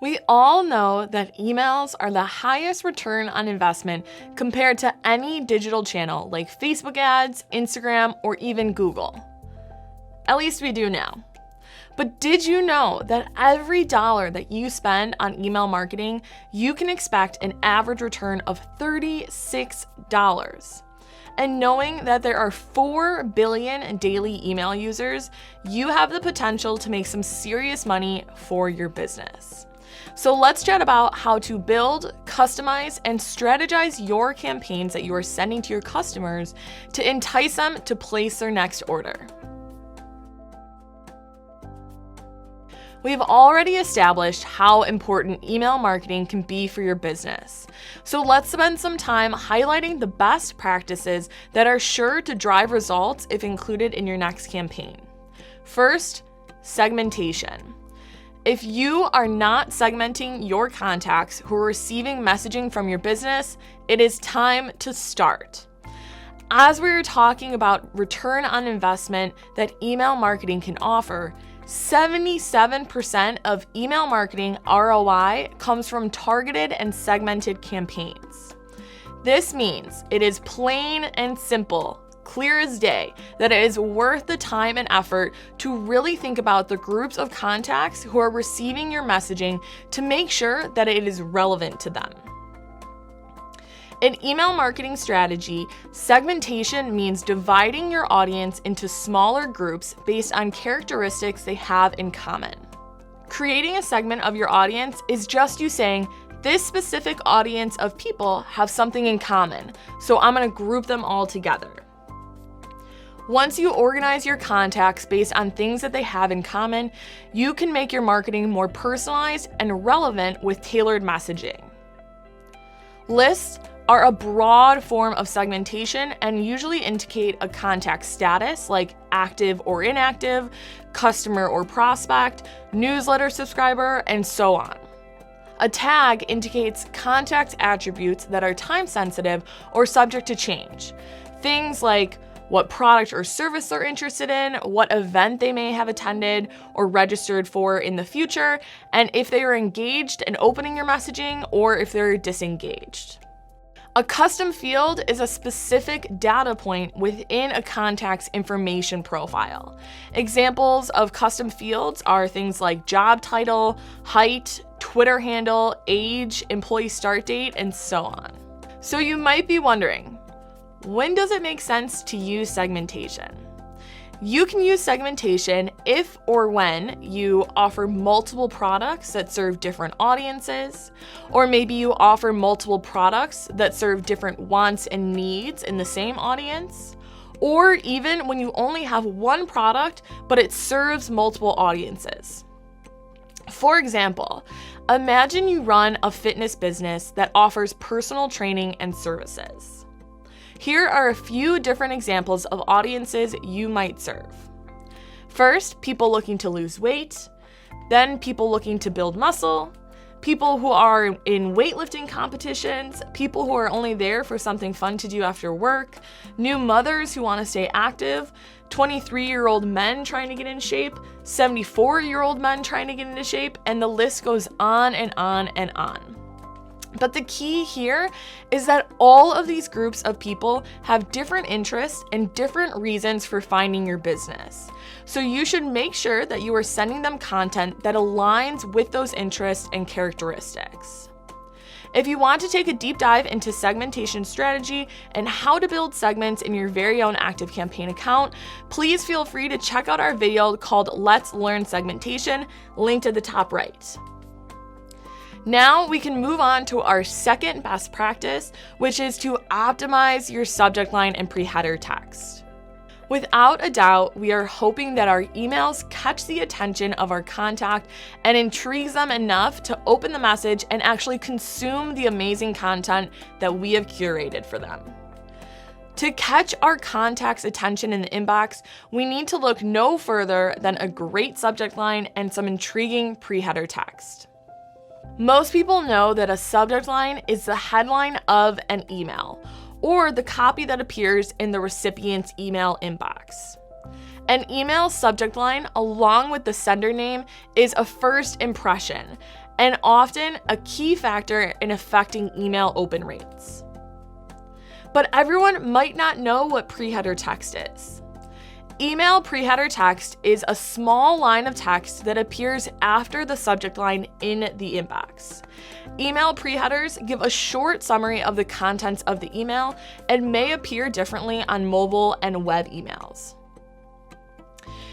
We all know that emails are the highest return on investment compared to any digital channel like Facebook ads, Instagram, or even Google. At least we do now. But did you know that every dollar that you spend on email marketing, you can expect an average return of $36? And knowing that there are 4 billion daily email users, you have the potential to make some serious money for your business. So let's chat about how to build, customize, and strategize your campaigns that you are sending to your customers to entice them to place their next order. We've already established how important email marketing can be for your business. So let's spend some time highlighting the best practices that are sure to drive results if included in your next campaign. First, segmentation. If you are not segmenting your contacts who are receiving messaging from your business, it is time to start. As we were talking about return on investment that email marketing can offer, 77% of email marketing ROI comes from targeted and segmented campaigns. This means it is plain and simple, clear as day, that it is worth the time and effort to really think about the groups of contacts who are receiving your messaging to make sure that it is relevant to them. In email marketing strategy, segmentation means dividing your audience into smaller groups based on characteristics they have in common. Creating a segment of your audience is just you saying, this specific audience of people have something in common, so I'm going to group them all together. Once you organize your contacts based on things that they have in common, you can make your marketing more personalized and relevant with tailored messaging. Lists are a broad form of segmentation and usually indicate a contact status like active or inactive, customer or prospect, newsletter subscriber, and so on. A tag indicates contact attributes that are time sensitive or subject to change. Things like what product or service they're interested in, what event they may have attended or registered for in the future, and if they are engaged in opening your messaging or if they're disengaged. A custom field is a specific data point within a contact's information profile. Examples of custom fields are things like job title, height, Twitter handle, age, employee start date, and so on. So you might be wondering, when does it make sense to use segmentation? You can use segmentation if or when you offer multiple products that serve different audiences, or maybe you offer multiple products that serve different wants and needs in the same audience, or even when you only have one product but it serves multiple audiences. For example, imagine you run a fitness business that offers personal training and services. Here are a few different examples of audiences you might serve. First, people looking to lose weight, then people looking to build muscle, people who are in weightlifting competitions, people who are only there for something fun to do after work, new mothers who want to stay active, 23-year-old men trying to get in shape, 74-year-old men trying to get into shape, and the list goes on and on and on. But the key here is that all of these groups of people have different interests and different reasons for finding your business. So you should make sure that you are sending them content that aligns with those interests and characteristics. If you want to take a deep dive into segmentation strategy and how to build segments in your very own ActiveCampaign account, please feel free to check out our video called Let's Learn Segmentation, linked at the top right. Now we can move on to our second best practice, which is to optimize your subject line and preheader text. Without a doubt, we are hoping that our emails catch the attention of our contact and intrigues them enough to open the message and actually consume the amazing content that we have curated for them. To catch our contact's attention in the inbox, we need to look no further than a great subject line and some intriguing preheader text. Most people know that a subject line is the headline of an email, or the copy that appears in the recipient's email inbox. An email subject line, along with the sender name, is a first impression, and often a key factor in affecting email open rates. But everyone might not know what preheader text is. Email preheader text is a small line of text that appears after the subject line in the inbox. Email preheaders give a short summary of the contents of the email and may appear differently on mobile and web emails.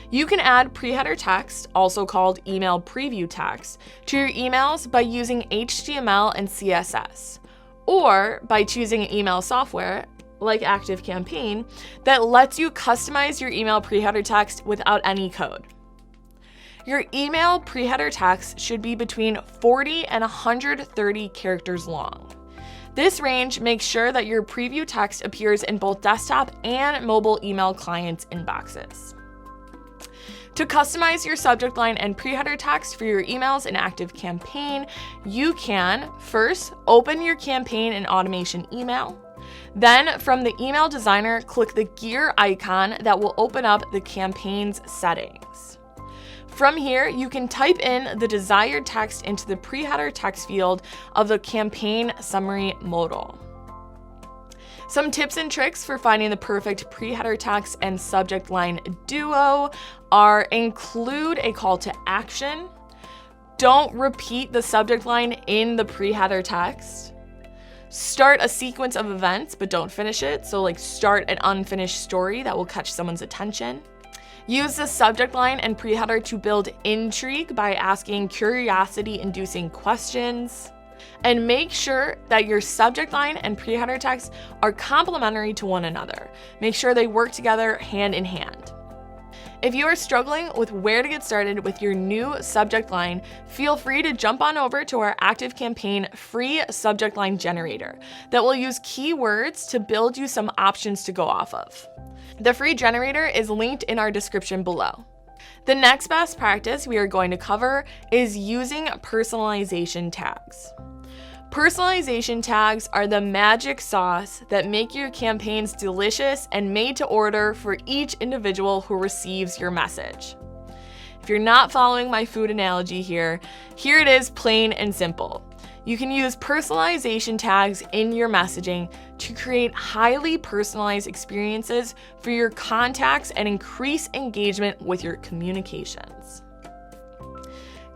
You can add preheader text, also called email preview text, to your emails by using HTML and CSS, or by choosing email software like ActiveCampaign that lets you customize your email preheader text without any code. Your email preheader text should be between 40 and 130 characters long. This range makes sure that your preview text appears in both desktop and mobile email clients' inboxes. To customize your subject line and preheader text for your emails in ActiveCampaign, you can first open your campaign in automation email. Then from the email designer, click the gear icon that will open up the campaign's settings. From here, you can type in the desired text into the preheader text field of the campaign summary modal. Some tips and tricks for finding the perfect preheader text and subject line duo are: include a call to action. Don't repeat the subject line in the preheader text. Start a sequence of events, but don't finish it. So like start an unfinished story that will catch someone's attention. Use the subject line and preheader to build intrigue by asking curiosity-inducing questions. And make sure that your subject line and preheader text are complementary to one another. Make sure they work together hand in hand. If you are struggling with where to get started with your new subject line, feel free to jump on over to our ActiveCampaign free subject line generator that will use keywords to build you some options to go off of. The free generator is linked in our description below. The next best practice we are going to cover is using personalization tags. Personalization tags are the magic sauce that make your campaigns delicious and made to order for each individual who receives your message. If you're not following my food analogy here it is plain and simple. You can use personalization tags in your messaging to create highly personalized experiences for your contacts and increase engagement with your communications.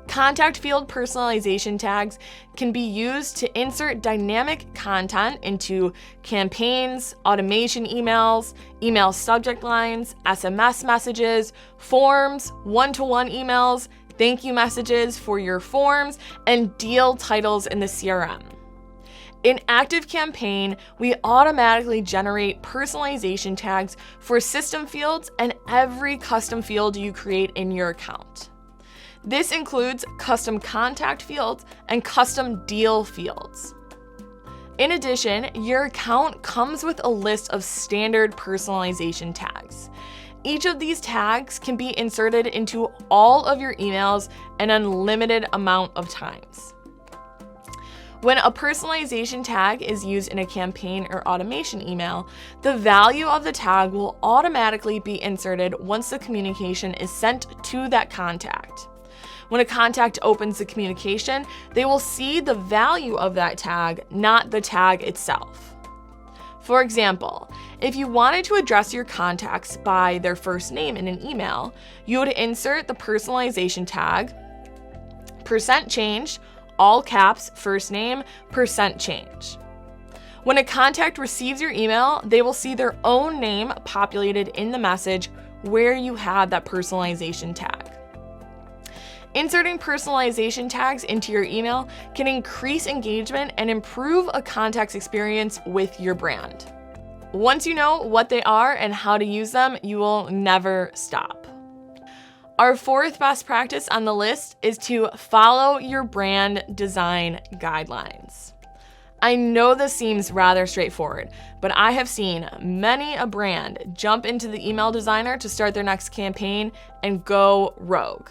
Contact field personalization tags can be used to insert dynamic content into campaigns, automation emails, email subject lines, SMS messages, forms, one-to-one emails, thank you messages for your forms, and deal titles in the CRM. In ActiveCampaign, we automatically generate personalization tags for system fields and every custom field you create in your account. This includes custom contact fields and custom deal fields. In addition, your account comes with a list of standard personalization tags. Each of these tags can be inserted into all of your emails an unlimited amount of times. When a personalization tag is used in a campaign or automation email, the value of the tag will automatically be inserted once the communication is sent to that contact. When a contact opens the communication, they will see the value of that tag, not the tag itself. For example, if you wanted to address your contacts by their first name in an email, you would insert the personalization tag, %change, all caps, first name, %change. When a contact receives your email, they will see their own name populated in the message where you had that personalization tag. Inserting personalization tags into your email can increase engagement and improve a contact's experience with your brand. Once you know what they are and how to use them, you will never stop. Our fourth best practice on the list is to follow your brand design guidelines. I know this seems rather straightforward, but I have seen many a brand jump into the email designer to start their next campaign and go rogue.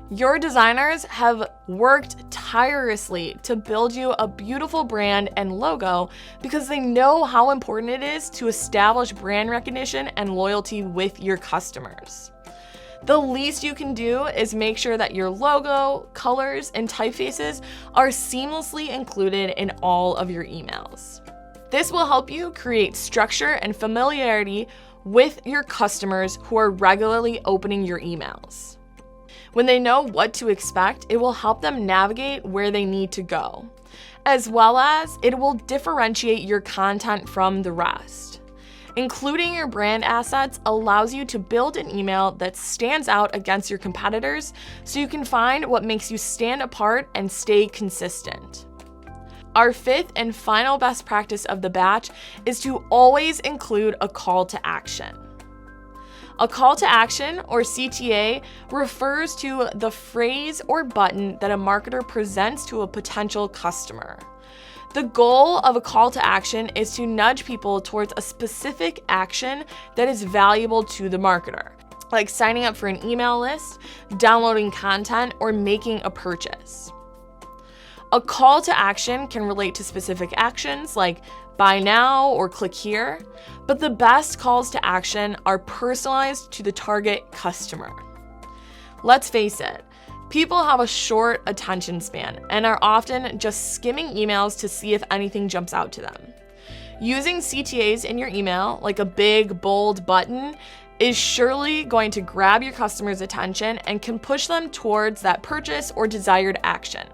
Your designers have worked tirelessly to build you a beautiful brand and logo because they know how important it is to establish brand recognition and loyalty with your customers. The least you can do is make sure that your logo, colors, and typefaces are seamlessly included in all of your emails. This will help you create structure and familiarity with your customers who are regularly opening your emails. When they know what to expect, it will help them navigate where they need to go, as well as it will differentiate your content from the rest. Including your brand assets allows you to build an email that stands out against your competitors so you can find what makes you stand apart and stay consistent. Our fifth and final best practice of the batch is to always include a call to action. A call to action, or CTA, refers to the phrase or button that a marketer presents to a potential customer. The goal of a call to action is to nudge people towards a specific action that is valuable to the marketer, like signing up for an email list, downloading content, or making a purchase. A call to action can relate to specific actions like buy now or click here, but the best calls to action are personalized to the target customer. Let's face it, people have a short attention span and are often just skimming emails to see if anything jumps out to them. Using CTAs in your email, like a big, bold button, is surely going to grab your customers' attention and can push them towards that purchase or desired action.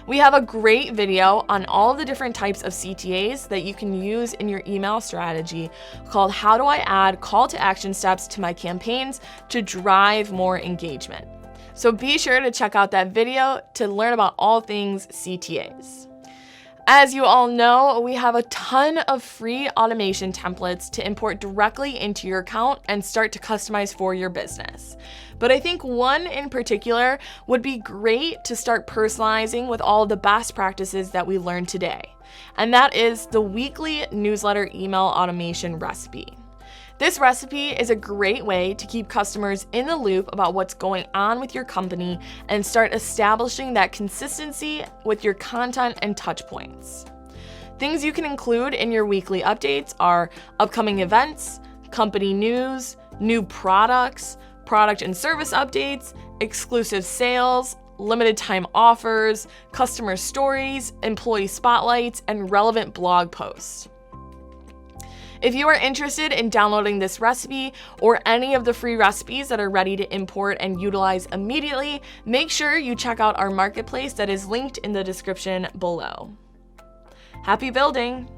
We have a great video on all of the different types of CTAs that you can use in your email strategy called How Do I Add Call to Action Steps to My Campaigns to Drive More Engagement? So be sure to check out that video to learn about all things CTAs. As you all know, we have a ton of free automation templates to import directly into your account and start to customize for your business. But I think one in particular would be great to start personalizing with all of the best practices that we learned today. And that is the weekly newsletter email automation recipe. This recipe is a great way to keep customers in the loop about what's going on with your company and start establishing that consistency with your content and touch points. Things you can include in your weekly updates are upcoming events, company news, new products, product and service updates, exclusive sales, limited time offers, customer stories, employee spotlights, and relevant blog posts. If you are interested in downloading this recipe or any of the free recipes that are ready to import and utilize immediately, make sure you check out our marketplace that is linked in the description below. Happy building!